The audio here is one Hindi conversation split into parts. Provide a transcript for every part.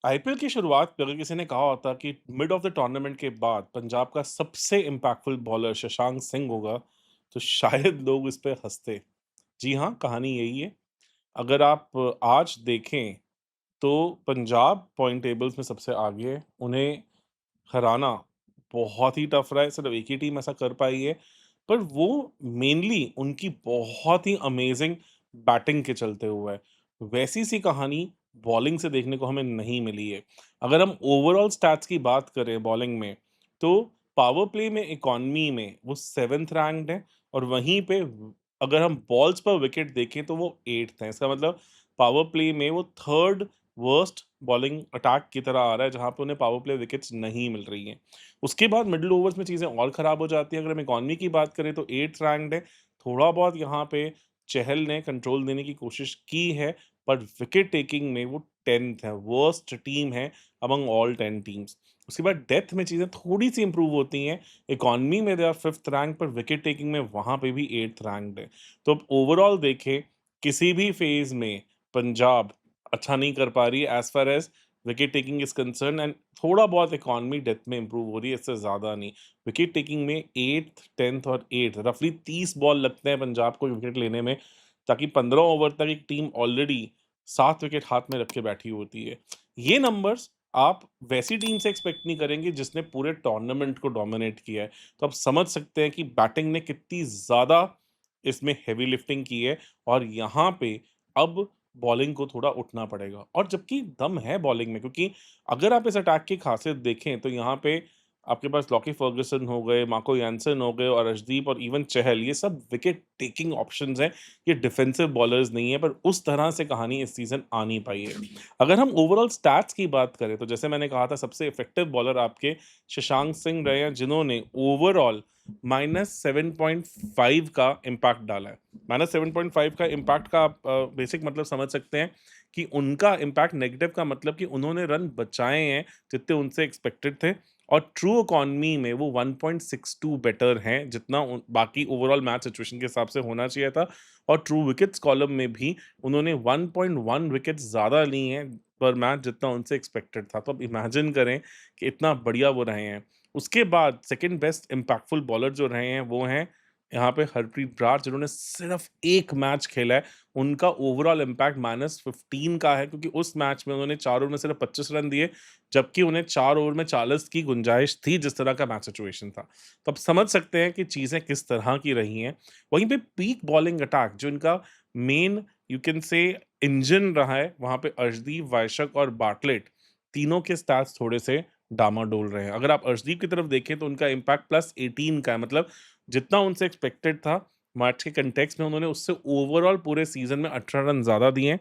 आईपीएल की शुरुआत पे अगर किसी ने कहा होता कि मिड ऑफ द टूर्नामेंट के बाद पंजाब का सबसे इम्पैक्टफुल बॉलर शशांक सिंह होगा, तो शायद लोग इस पे हँसते। जी हाँ, कहानी यही है। अगर आप आज देखें, तो पंजाब पॉइंट टेबल्स में सबसे आगे है। उन्हें हराना बहुत ही टफ रहा है, सिर्फ एक ही टीम ऐसा कर पाई है। पर वो मेनली उनकी बहुत ही अमेजिंग बैटिंग के चलते हुआ है। वैसी सी कहानी बॉलिंग से देखने को हमें नहीं मिली है। अगर हम ओवरऑल स्टैट्स की बात करें बॉलिंग में, तो पावर प्ले में इकॉनमी में वो 7th रैंक्ड है और वहीं पे अगर हम बॉल्स पर विकेट देखें तो वो 8th हैं। इसका मतलब पावर प्ले में वो 3rd वर्स्ट बॉलिंग अटैक की तरह आ रहा है, जहाँ पे उन्हें पावर प्ले विकेट्स नहीं मिल रही हैं। उसके बाद मिडल ओवर्स में चीज़ें और ख़राब हो जाती हैं। अगर हम इकॉनमी की बात करें तो 8th रैंक्ड है। थोड़ा बहुत यहाँ पे चहल ने कंट्रोल देने की कोशिश की है, पर विकेट टेकिंग में वो 10th है, वर्स्ट टीम है अमंग ऑल 10 टीम्स। उसके बाद डेप्थ में चीज़ें थोड़ी-सी इम्प्रूव होती हैं। इकॉनमी में दे आर 5th रैंक, पर विकेट टेकिंग में वहाँ पे भी 8th रैंक्ड है। तो अब ओवरऑल देखें, किसी भी फ़ेज़ में पंजाब अच्छा नहीं कर पा रही है as far as wicket taking is concerned, and थोड़ा बहुत इकॉनमी डेप्थ में इम्प्रूव हो रही है, इससे ज़्यादा नहीं। विकेट टेकिंग में 8th, 10th और 8th रफली 30 बॉल लगते हैं पंजाब को विकेट लेने में, ताकि 15 ओवर तक एक टीम ऑलरेडी 7 विकेट हाथ में रख के बैठी होती है। ये नंबर्स आप वैसी टीम से एक्सपेक्ट नहीं करेंगे जिसने पूरे टूर्नामेंट को डोमिनेट किया है। तो आप समझ सकते हैं कि बैटिंग ने कितनी ज़्यादा इसमें हेवी लिफ्टिंग की है, और यहाँ पे अब बॉलिंग को थोड़ा उठना पड़ेगा, और जबकि दम है बॉलिंग में, क्योंकि अगर आप इस अटैक की खासियत देखें तो यहाँ पे आपके पास लॉकी फर्ग्यूसन हो गए, मार्को यान्सेन हो गए और अर्शदीप और इवन चहल, ये सब विकेट टेकिंग ऑप्शंस हैं। ये डिफेंसिव बॉलर्स नहीं है, पर उस तरह से कहानी इस सीज़न आ नहीं पाई है। अगर हम ओवरऑल स्टैट्स की बात करें, तो जैसे मैंने कहा था सबसे इफेक्टिव बॉलर आपके शशांक सिंह रहे हैं, जिन्होंने ओवरऑल -7.5 का इम्पैक्ट डाला है। -7.5 का इम्पैक्ट का आप बेसिक मतलब समझ सकते हैं कि उनका इम्पैक्ट नेगेटिव का मतलब कि उन्होंने रन बचाए हैं जितने उनसे एक्सपेक्टेड थे, और ट्रू इकॉनमी में वो 1.62 बेटर हैं, जितना बाकी ओवरऑल मैच सिचुएशन के हिसाब से होना चाहिए था। और ट्रू विकेट्स कॉलम में भी उन्होंने 1.1 विकेट्स ज़्यादा ली हैं पर मैच, जितना उनसे एक्सपेक्टेड था। तो अब इमेजिन करें कि इतना बढ़िया वो रहे हैं। उसके बाद सेकंड बेस्ट इम्पैक्टफुल बॉलर जो रहे हैं वो हैं यहाँ पे हरप्रीत ब्रार, जिन्होंने सिर्फ 1 मैच खेला है। उनका ओवरऑल इम्पैक्ट -15 का है, क्योंकि उस मैच में उन्होंने 4 ओवर में सिर्फ 25 रन दिए, जबकि उन्हें 4 ओवर में 40 की गुंजाइश थी, जिस तरह का मैच सिचुएशन था। तो आप समझ सकते हैं कि चीज़ें किस तरह की रही हैं। वहीं पे पीक बॉलिंग अटैक जो इनका main you can say engine रहा है, वहाँ पे अर्शदीप, वाइशक और बार्टलेट तीनों के स्टैट्स थोड़े से डामाडोल रहे हैं। अगर आप अर्शदीप की तरफ देखें तो उनका इम्पैक्ट +18 का है, मतलब जितना उनसे एक्सपेक्टेड था मैच के कंटेक्स्ट में, उन्होंने उससे ओवरऑल पूरे सीज़न में 18 रन ज़्यादा दिए हैं।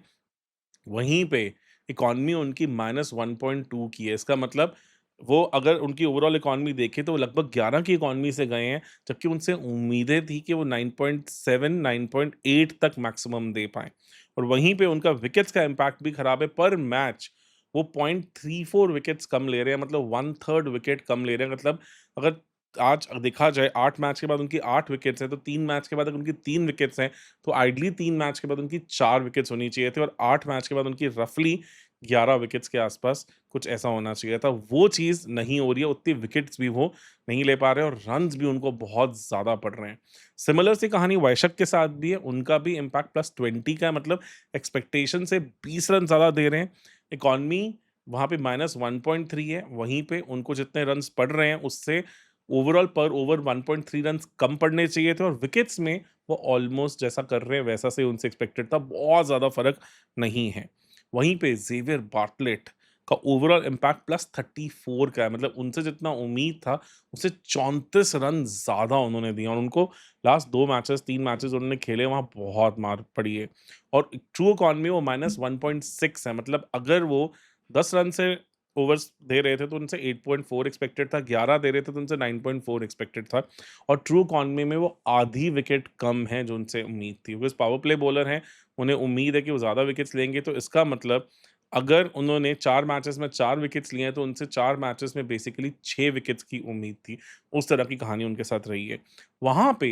वहीं पे इकॉनमी उनकी -1.2 की है। इसका मतलब वो अगर उनकी ओवरऑल इकॉनमी देखें तो वो लगभग 11 की इकॉनमी से गए हैं, जबकि उनसे उम्मीदें थी कि वो 9.7, 9.8 तक मैक्सिमम दे पाएँ। और वहीं पे उनका विकेट्स का इम्पैक्ट भी खराब है। पर मैच वो 0.34 विकेट्स कम ले रहे हैं, मतलब 1/3 विकेट कम ले रहे हैं। मतलब अगर आज देखा जाए 8 मैच के बाद उनकी 8 विकेट्स हैं, तो 3 मैच के बाद अगर उनकी 3 विकेट्स हैं, तो आइडली 3 मैच के बाद उनकी 4 विकेट्स होनी चाहिए थी, और 8 मैच के बाद उनकी रफली 11 विकेट्स के आसपास कुछ ऐसा होना चाहिए था। वो चीज़ नहीं हो रही है, उतनी विकेट्स भी वो नहीं ले पा रहे हैं, और रन्स भी उनको बहुत ज़्यादा पड़ रहे हैं। सिमिलर सी कहानी वाइशक के साथ भी है, उनका भी इम्पैक्ट +20 का है, मतलब एक्सपेक्टेशन से 20 रन ज़्यादा दे रहे हैं। इकॉनमी वहाँ पे -1.3 है, वहीं पे उनको जितने रन्स पड़ रहे हैं उससे ओवरऑल पर ओवर 1.3 रन्स कम पड़ने चाहिए थे, और विकेट्स में वो ऑलमोस्ट जैसा कर रहे हैं वैसा से उनसे एक्सपेक्टेड था, बहुत ज़्यादा फ़र्क नहीं है। वहीं पे ज़ेवियर बार्टलेट का ओवरऑल इम्पैक्ट +34 का है, मतलब उनसे जितना उम्मीद था, उससे 34 रन ज़्यादा उन्होंने दिए, और उनको लास्ट 2 मैचेस 3 मैचेस उन्होंने खेले, वहाँ बहुत मार पड़ी है। और ट्रू इकॉनमी वो -1.6 है, मतलब अगर वो 10 रन से ओवर्स दे रहे थे तो उनसे 8.4 एक्सपेक्टेड था, 11 दे रहे थे तो उनसे 9.4 एक्सपेक्टेड था, और ट्रू इकॉनमी में वो आधी विकेट कम है जो उनसे उम्मीद थी। वो पावर प्ले बॉलर हैं, उन्हें उम्मीद है कि वो ज़्यादा विकेट्स लेंगे, तो इसका मतलब अगर उन्होंने 4 मैचेस में 4 विकेट्स लिए हैं, तो उनसे 4 मैचेस में बेसिकली 6 विकेट्स की उम्मीद थी। उस तरह की कहानी उनके साथ रही है। वहाँ पे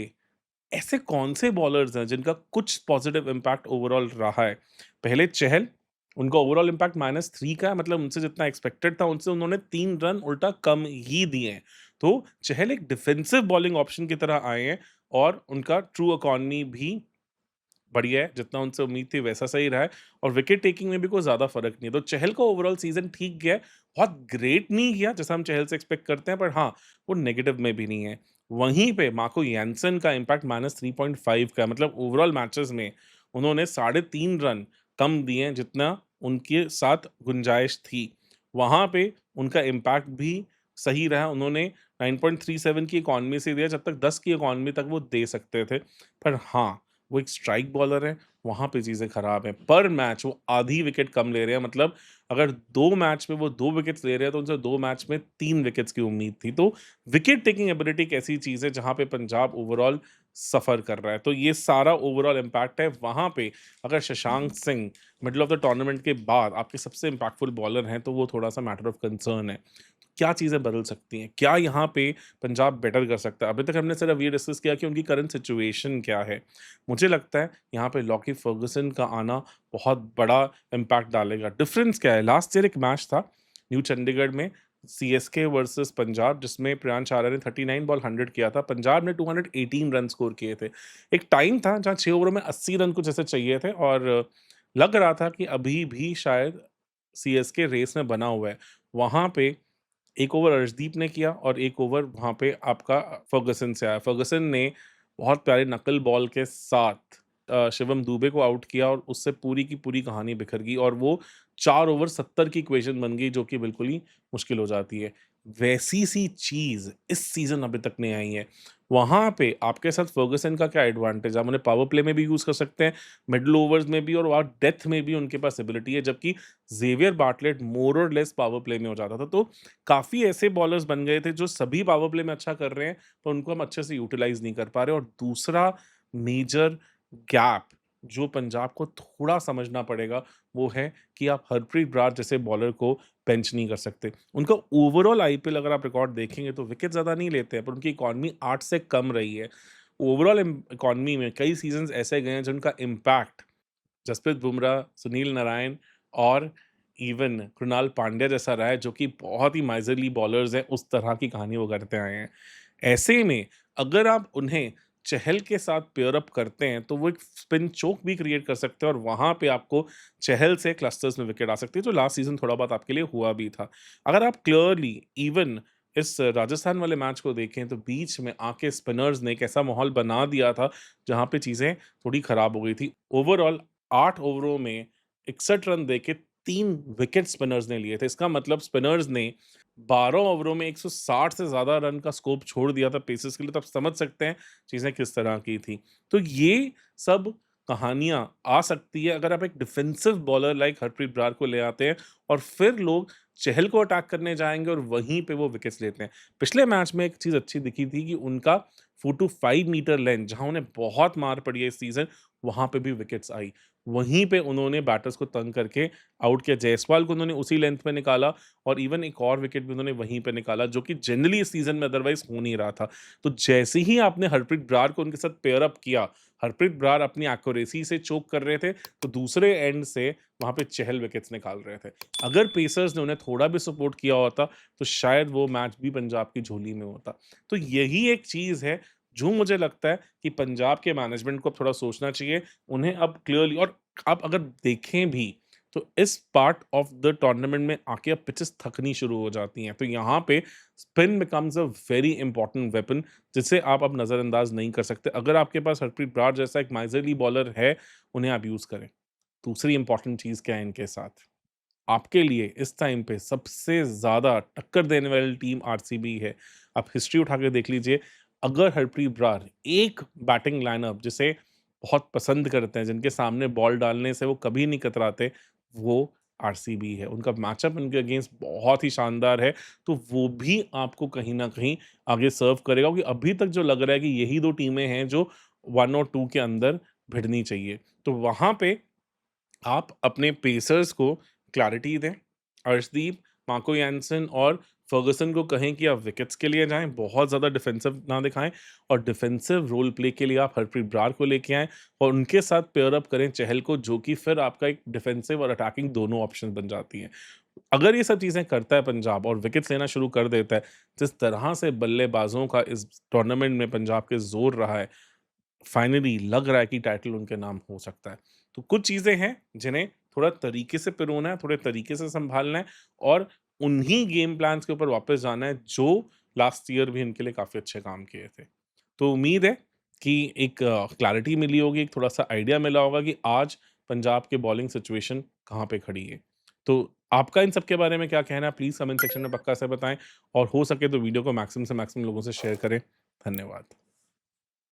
ऐसे कौन से बॉलर्स हैं जिनका कुछ पॉजिटिव इम्पैक्ट ओवरऑल रहा है? पहले चहल, उनका ओवरऑल इम्पैक्ट -3 का है, मतलब उनसे जितना एक्सपेक्टेड था, उनसे उन्होंने 3 रन उल्टा कम ही दिए हैं। तो चहल एक डिफेंसिव बॉलिंग ऑप्शन की तरह आए हैं और उनका ट्रू इकॉनमी भी बढ़िया है, जितना उनसे उम्मीद थी वैसा सही रहा है और विकेट टेकिंग में भी कोई ज़्यादा फ़र्क नहीं है। तो चहल का ओवरऑल सीज़न ठीक गया है, बहुत ग्रेट नहीं गया जैसा हम चहल से एक्सपेक्ट करते हैं, पर हाँ, वो नेगेटिव में भी नहीं है। वहीं पे मार्को यान्सेन का इम्पैक्ट -3.5 का है, मतलब ओवरऑल मैचेज़ में उन्होंने 3.5 रन कम दिए हैं, जितना उनके साथ गुंजाइश थी। वहाँ पे उनका इम्पैक्ट भी सही रहा, उन्होंने 9.37 की इकॉनमी से दिया, जब तक 10 की इकॉनमी तक वो दे सकते थे। पर हाँ, वो एक स्ट्राइक बॉलर है, वहाँ पे चीज़ें खराब हैं। पर मैच वो आधी विकेट कम ले रहे हैं, मतलब अगर 2 मैच में वो 2 विकेट्स ले रहे हैं, तो उनसे 2 मैच में 3 विकेट्स की उम्मीद थी। तो विकेट टेकिंग एबिलिटी एक ऐसी चीज़ है, जहाँ पे पंजाब ओवरऑल सफ़र कर रहा है। तो ये सारा ओवरऑल इम्पैक्ट है। वहाँ पे अगर Shashank Singh middle of the tournament के बाद आपके सबसे इम्पैक्टफुल बॉलर हैं, तो वो थोड़ा-सा मैटर ऑफ कंसर्न है। क्या चीज़ें बदल सकती हैं? क्या यहाँ पे पंजाब बेटर कर सकता है? अभी तक हमने सिर्फ ये डिस्कस किया कि उनकी करंट सिचुएशन क्या है। मुझे लगता है यहाँ पे लॉकी फर्गुसन का आना बहुत बड़ा इम्पैक्ट डालेगा। डिफरेंस क्या है? लास्ट ईयर एक मैच था न्यू चंडीगढ़ में सीएसके वर्सेस पंजाब, जिसमें प्रियांश आर्या ने 39 बॉल 100 किया था। पंजाब ने 218 रन स्कोर किए थे। एक टाइम था जहाँ 6 ओवरों में 80 रन कुछ ऐसे चाहिए थे और लग रहा था कि अभी भी शायद सीएसके रेस में बना हुआ है। वहाँ पे 1 ओवर अर्शदीप ने किया और 1 ओवर वहाँ पे आपका फर्गुसन से आया। फर्गुसन ने बहुत प्यारे नकल बॉल के साथ शिवम दुबे को आउट किया और उससे पूरी की पूरी कहानी बिखर गई और वो 4 ओवर 70 की इक्वेशन बन गई, जो कि बिल्कुल ही मुश्किल हो जाती है। वैसी सी चीज़ इस सीज़न अभी तक नहीं आई है। वहाँ पे आपके साथ फर्गुसन का क्या एडवांटेज है? आप उन्हें पावर प्ले में भी यूज़ कर सकते हैं, मिडल ओवर्स में भी और वहाँ डेथ में भी उनके पास एबिलिटी है, जबकि ज़ेवियर बार्टलेट मोर और लेस पावर प्ले में हो जाता था। तो काफ़ी ऐसे बॉलर्स बन गए थे जो सभी पावर प्ले में अच्छा कर रहे हैं, पर उनको हम अच्छे से यूटिलाइज़ नहीं कर पा रहे और दूसरा मेजर गैप जो पंजाब को थोड़ा समझना पड़ेगा, वो है कि आप हरप्रीत बराड़ जैसे बॉलर को बेंच नहीं कर सकते। उनका ओवरऑल आईपीएल अगर आप रिकॉर्ड देखेंगे तो विकेट ज़्यादा नहीं लेते हैं, पर उनकी इकॉनमी 8 से कम रही है। ओवरऑल इकॉनमी में कई सीज़न्स ऐसे गए हैं जिनका इम्पैक्ट जसप्रीत बुमराह, सुनील नारायण और इवन कृणाल पांड्या जैसा रहा है, जो कि बहुत ही माइज़रली बॉलर्स हैं, उस तरह की कहानी वो करते आए हैं। ऐसे में अगर आप उन्हें चहल के साथ पेयर अप करते हैं, तो वो एक स्पिन चोक भी क्रिएट कर सकते हैं और वहाँ पे आपको चहल से क्लस्टर्स में विकेट आ सकती है, जो लास्ट सीज़न थोड़ा बहुत आपके लिए हुआ भी था। अगर आप क्लियरली इवन इस राजस्थान वाले मैच को देखें, तो बीच में आके स्पिनर्स ने एक ऐसा माहौल बना दिया था, जहाँ पे चीज़ें थोड़ी खराब हो गई थी। ओवरऑल 8 ओवरों में 61 रन देके 3 विकेट स्पिनर्स ने लिए थे। इसका मतलब स्पिनर्स ने 12 ओवरों में 160 से ज़्यादा रन का स्कोप छोड़ दिया था पेसर्स के लिए, तो आप समझ सकते हैं चीज़ें किस तरह की थी। तो ये सब कहानियाँ आ सकती है अगर आप एक defensive bowler like Harpreet Brar को ले आते हैं और फिर लोग चहल को अटैक करने जाएँगे और वहीं पे वो विकेट्स लेते हैं। पिछले मैच में एक चीज़ अच्छी दिखी थी कि उनका 4 टू 5 मीटर लेंथ, जहाँ उन्हें बहुत मार पड़ी है इस सीज़न, वहाँ पे भी विकेट्स आई। वहीं पे उन्होंने बैटर्स को तंग करके आउट किया। जायसवाल को उन्होंने उसी लेंथ पे निकाला और इवन एक और विकेट भी उन्होंने वहीं पे निकाला, जो कि जनरली इस सीज़न में अदरवाइज़ हो नहीं रहा था। तो जैसे ही आपने हरप्रीत बराड़ को उनके साथ पेयर अप किया, हरप्रीत बराड़ अपनी एक्यूरेसी से चोक कर रहे थे, तो दूसरे एंड से वहाँ पे चहल विकेट्स निकाल रहे थे। अगर पेसर्स ने उन्हें थोड़ा भी सपोर्ट किया होता, तो शायद वो मैच भी पंजाब की झोली में होता। तो यही एक चीज़ है, जो मुझे लगता है कि पंजाब के मैनेजमेंट को अब थोड़ा सोचना चाहिए। उन्हें अब क्लियरली और आप अगर देखें भी, तो इस पार्ट ऑफ द टूर्नामेंट में आके अब पिचेस थकनी शुरू हो जाती हैं। तो यहाँ पे spin becomes a very important weapon, जिसे आप अब नज़रअंदाज नहीं कर सकते। अगर आपके पास हरप्रीत बराड़ जैसा एक माइज़रली बॉलर है, उन्हें आप यूज़ करें। दूसरी इंपॉर्टेंट चीज़ क्या है इनके साथ? आपके लिए इस टाइम पे सबसे ज़्यादा टक्कर देने वाली टीम आरसीबी है। आप हिस्ट्री उठा के देख लीजिए, अगर हरप्रीत बराड़ एक बैटिंग लाइनअप जिसे बहुत पसंद करते हैं, जिनके सामने बॉल डालने से वो कभी नहीं कतराते, वो आरसीबी है। उनका मैचअप उनके अगेंस्ट बहुत ही शानदार है, तो वो भी आपको कहीं न कहीं आगे सर्व करेगा, क्योंकि अभी तक जो लग रहा है कि यही 2 टीमें हैं जो 1 और 2 के अंदर भिड़नी चाहिए। तो वहाँ पे आप अपने पेसर्स को क्लैरिटी दें। अर्शदीप, मार्को यान्सन और फर्गुसन को कहें कि आप विकेट्स के लिए जाएँ, बहुत ज़्यादा डिफेंसिव ना दिखाएँ और डिफेंसिव रोल प्ले के लिए आप हरप्रीत ब्रार को लेके आएँ और उनके साथ पेयर अप करें चहल को, जो कि फिर आपका एक डिफेंसिव और अटैकिंग दोनों ऑप्शन बन जाती हैं। अगर ये सब चीज़ें करता है पंजाब और विकेट्स लेना शुरू कर देता है, जिस तरह से बल्लेबाज़ों का इस टूर्नामेंट में पंजाब के ज़ोर रहा है, फाइनली लग रहा है कि टाइटल उनके नाम हो सकता है। तो कुछ चीज़ें हैं जिन्हें थोड़ा तरीके से पिरोना है, थोड़े तरीके से सँभालना है और उन्हीं गेम प्लान्स के ऊपर वापस जाना है जो लास्ट ईयर भी इनके लिए काफ़ी अच्छे काम किए थे। तो उम्मीद है कि एक क्लैरिटी मिली होगी, एक थोड़ा-सा आइडिया मिला होगा कि आज पंजाब के बॉलिंग सिचुएशन कहाँ पे खड़ी है। तो आपका इन सब के बारे में क्या कहना है? प्लीज़ कमेंट सेक्शन में पक्का से बताएँ और हो सके तो वीडियो को मैक्सिमम से मैक्सिमम लोगों से शेयर करें। धन्यवाद।